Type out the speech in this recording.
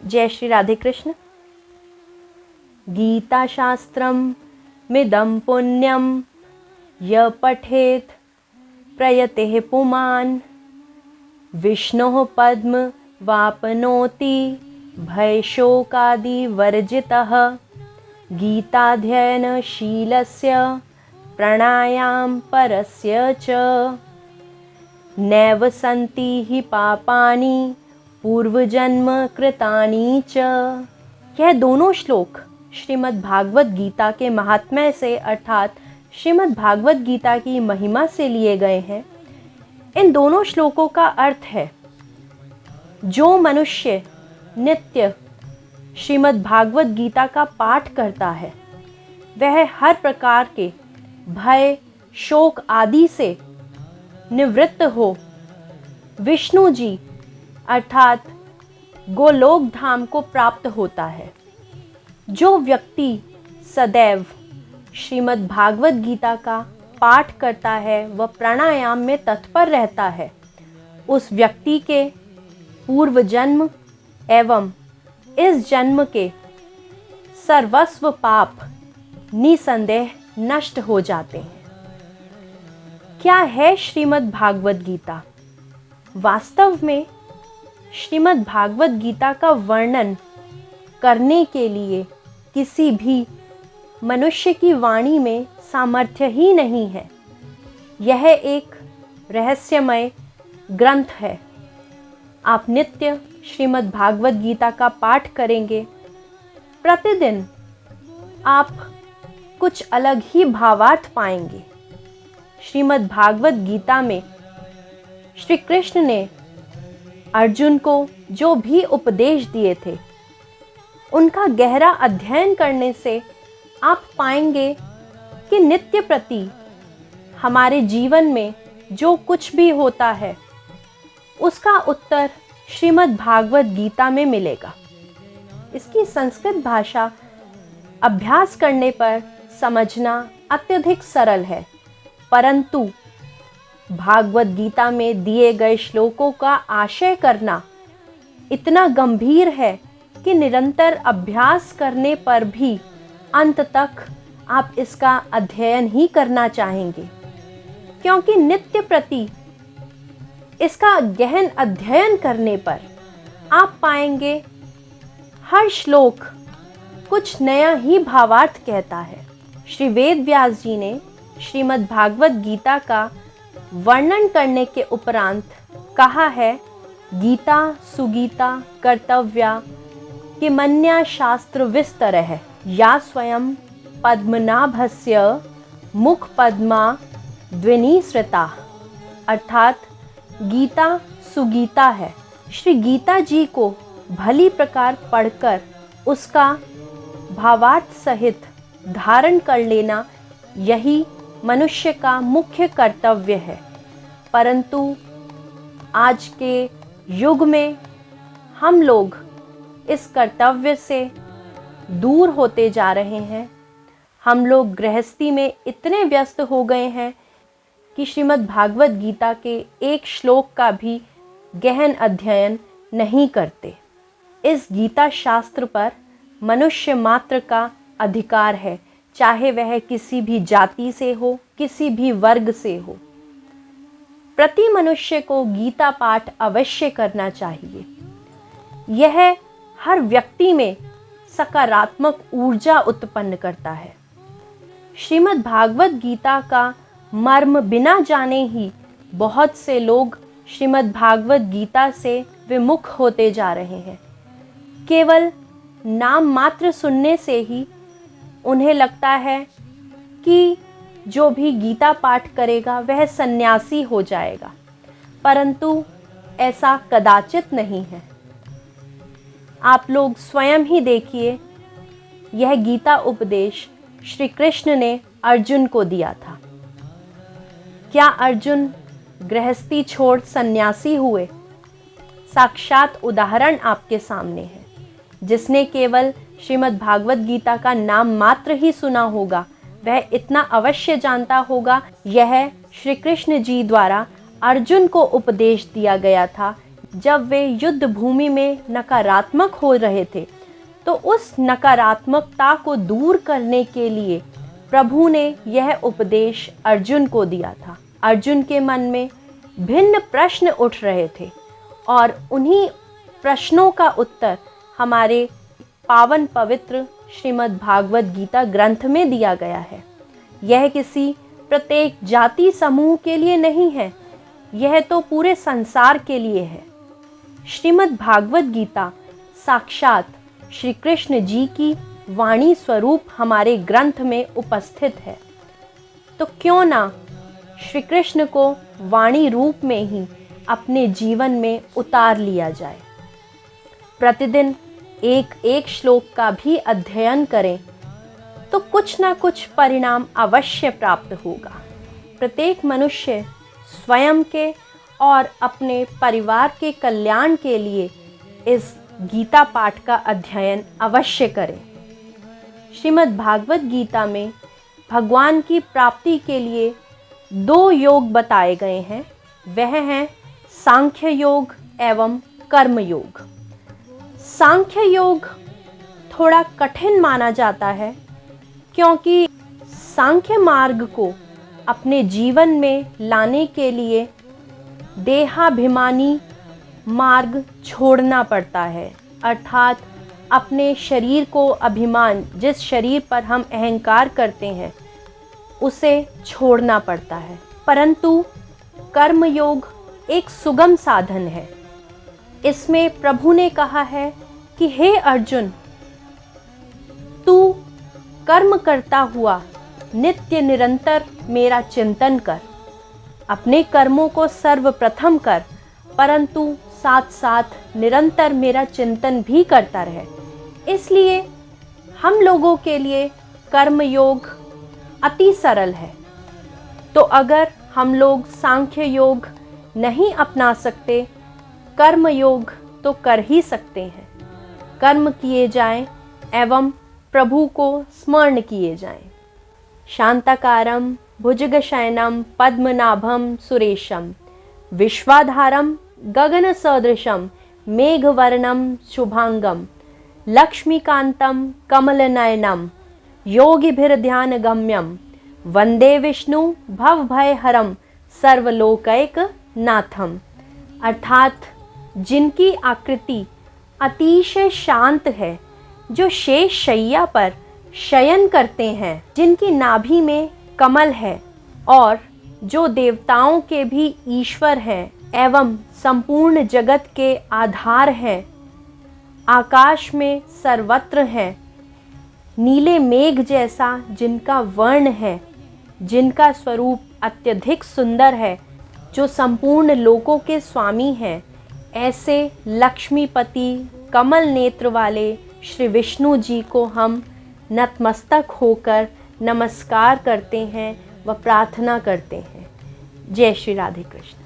जय श्री राधे कृष्ण। गीता शास्त्रम मिदं पुण्यम य पठेत प्रयतेः पुमान् विष्णोः पद्म वापनोति भयशोकादि वर्जितः गीताध्ययनशीलस्य प्राणायाम परस्य च नैव सन्ति हि पापानि पूर्वजन्म कृतानि च। यह दोनों श्लोक श्रीमद् भागवत गीता के महात्म्य से अर्थात श्रीमद् भागवत गीता की महिमा से लिए गए हैं। इन दोनों श्लोकों का अर्थ है, जो मनुष्य नित्य श्रीमद् भागवत गीता का पाठ करता है वह हर प्रकार के भय शोक आदि से निवृत्त हो विष्णु जी अर्थात गोलोक धाम को प्राप्त होता है। जो व्यक्ति सदैव श्रीमद् भागवत गीता का पाठ करता है व प्राणायाम में तत्पर रहता है, उस व्यक्ति के पूर्व जन्म एवं इस जन्म के सर्वस्व पाप निसंदेह नष्ट हो जाते हैं। क्या है श्रीमद् भागवत गीता? वास्तव में श्रीमद् भागवत गीता का वर्णन करने के लिए किसी भी मनुष्य की वाणी में सामर्थ्य ही नहीं है। यह एक रहस्यमय ग्रंथ है। आप नित्य श्रीमद् भागवत गीता का पाठ करेंगे, प्रतिदिन आप कुछ अलग ही भावार्थ पाएंगे। श्रीमद् भागवत गीता में श्री कृष्ण ने अर्जुन को जो भी उपदेश दिए थे उनका गहरा अध्ययन करने से आप पाएंगे कि नित्य प्रति हमारे जीवन में जो कुछ भी होता है उसका उत्तर श्रीमद् भागवत गीता में मिलेगा। इसकी संस्कृत भाषा अभ्यास करने पर समझना अत्यधिक सरल है, परंतु भागवत गीता में दिए गए श्लोकों का आशय करना इतना गंभीर है कि निरंतर अभ्यास करने पर भी अंत तक आप इसका अध्ययन ही करना चाहेंगे, क्योंकि नित्य प्रति इसका गहन अध्ययन करने पर आप पाएंगे हर श्लोक कुछ नया ही भावार्थ कहता है। श्री वेद व्यास जी ने श्रीमद् भागवत गीता का वर्णन करने के उपरांत कहा है, गीता सुगीता कर्तव्या किमन्या शास्त्र विस्तरः या स्वयं पद्मनाभस्य मुख पद्मा द्विनिसृता। अर्थात गीता सुगीता है। श्री गीता जी को भली प्रकार पढ़कर उसका भावार्थ सहित धारण कर लेना यही मनुष्य का मुख्य कर्तव्य है। परंतु आज के युग में हम लोग इस कर्तव्य से दूर होते जा रहे हैं। हम लोग गृहस्थी में इतने व्यस्त हो गए हैं कि श्रीमद् भागवत गीता के एक श्लोक का भी गहन अध्ययन नहीं करते। इस गीता शास्त्र पर मनुष्य मात्र का अधिकार है, चाहे वह किसी भी जाति से हो, किसी भी वर्ग से हो। प्रति मनुष्य को गीता पाठ अवश्य करना चाहिए। यह हर व्यक्ति में सकारात्मक ऊर्जा उत्पन्न करता है। श्रीमद् भागवत गीता का मर्म बिना जाने ही बहुत से लोग श्रीमद् भागवत गीता से विमुख होते जा रहे हैं। केवल नाम मात्र सुनने से ही उन्हें लगता है कि जो भी गीता पाठ करेगा वह सन्यासी हो जाएगा, परंतु ऐसा कदाचित नहीं है। आप लोग स्वयं ही देखिए, यह गीता उपदेश श्री कृष्ण ने अर्जुन को दिया था। क्या अर्जुन गृहस्थी छोड़ सन्यासी हुए? साक्षात उदाहरण आपके सामने है। जिसने केवल श्रीमद् भागवत गीता का नाम मात्र ही सुना होगा वह इतना अवश्य जानता होगा, यह श्री कृष्ण जी द्वारा अर्जुन को उपदेश दिया गया था। जब वे युद्ध भूमि में नकारात्मक हो रहे थे, तो उस नकारात्मकता को दूर करने के लिए प्रभु ने यह उपदेश अर्जुन को दिया था। अर्जुन के मन में भिन्न प्रश्न उठ रहे थे और उन्हीं प्रश्नों का उत्तर हमारे पावन पवित्र श्रीमद् भागवत गीता ग्रंथ में दिया गया है। यह किसी प्रत्येक जाति समूह के लिए नहीं है, यह तो पूरे संसार के लिए है। श्रीमद् भागवत गीता साक्षात श्री कृष्ण जी की वाणी स्वरूप हमारे ग्रंथ में उपस्थित है, तो क्यों ना श्री कृष्ण को वाणी रूप में ही अपने जीवन में उतार लिया जाए। प्रतिदिन एक एक श्लोक का भी अध्ययन करें तो कुछ ना कुछ परिणाम अवश्य प्राप्त होगा। प्रत्येक मनुष्य स्वयं के और अपने परिवार के कल्याण के लिए इस गीता पाठ का अध्ययन अवश्य करें। श्रीमद् भागवत गीता में भगवान की प्राप्ति के लिए 2 योग बताए गए हैं, वह हैं सांख्य योग एवं कर्म योग। सांख्य योग थोड़ा कठिन माना जाता है, क्योंकि सांख्य मार्ग को अपने जीवन में लाने के लिए देहाभिमानी मार्ग छोड़ना पड़ता है, अर्थात अपने शरीर को अभिमान, जिस शरीर पर हम अहंकार करते हैं, उसे छोड़ना पड़ता है। परंतु कर्म योग एक सुगम साधन है। इसमें प्रभु ने कहा है कि हे अर्जुन, तू कर्म करता हुआ नित्य निरंतर मेरा चिंतन कर, अपने कर्मों को सर्वप्रथम कर, परंतु साथ साथ निरंतर मेरा चिंतन भी करता रहे। इसलिए हम लोगों के लिए कर्म योग अति सरल है। तो अगर हम लोग सांख्य योग नहीं अपना सकते, कर्म योग तो कर ही सकते हैं। कर्म किए जाएं एवं प्रभु को स्मरण किए जाएं। शांताकारं भुजगशयनं पद्मनाभं सुरेशं विश्वाधारं गगनसदृशं मेघवर्णं शुभांगं लक्ष्मीकान्तं कमलनयनं योगिभिर्ध्यानगम्यं वंदे विष्णु भवभयहरं सर्वलोकैकनाथम। अर्थात जिनकी आकृति अतिशय शांत है, जो शेष शैया पर शयन करते हैं, जिनकी नाभि में कमल है और जो देवताओं के भी ईश्वर हैं एवं संपूर्ण जगत के आधार हैं, आकाश में सर्वत्र हैं, नीले मेघ जैसा जिनका वर्ण है, जिनका स्वरूप अत्यधिक सुंदर है, जो संपूर्ण लोकों के स्वामी हैं, ऐसे लक्ष्मीपति कमल नेत्र वाले श्री विष्णु जी को हम नतमस्तक होकर नमस्कार करते हैं व प्रार्थना करते हैं। जय श्री राधे कृष्ण।